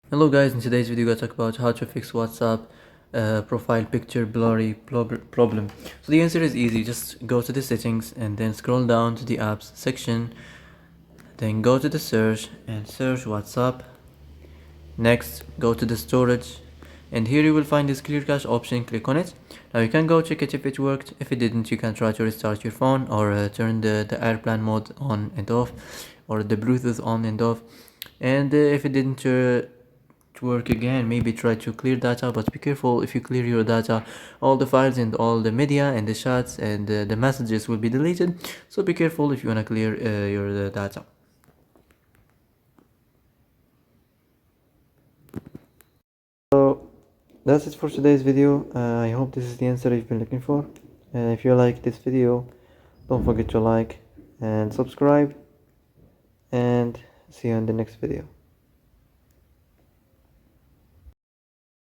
Hello guys, in today's video we're going to talk about how to fix WhatsApp profile picture blurry problem. So the answer is easy. Just go to the settings and then scroll down to the apps section, then go to the search and search WhatsApp. Next, go to the storage, and here you will find this clear cache option. Click on it. Now you can go check it if it worked. If it didn't, you can try to restart your phone or turn the airplane mode on and off, or the Bluetooth on and off. And if it didn't to work again, maybe try to clear data, but be careful. If you clear your data, all the files and all the media and the chats and the messages will be deleted, so be careful if you want to clear your data. So that's it for today's video. I hope this is the answer you've been looking for. If you like this video, don't forget to like and subscribe, and see you in the next video.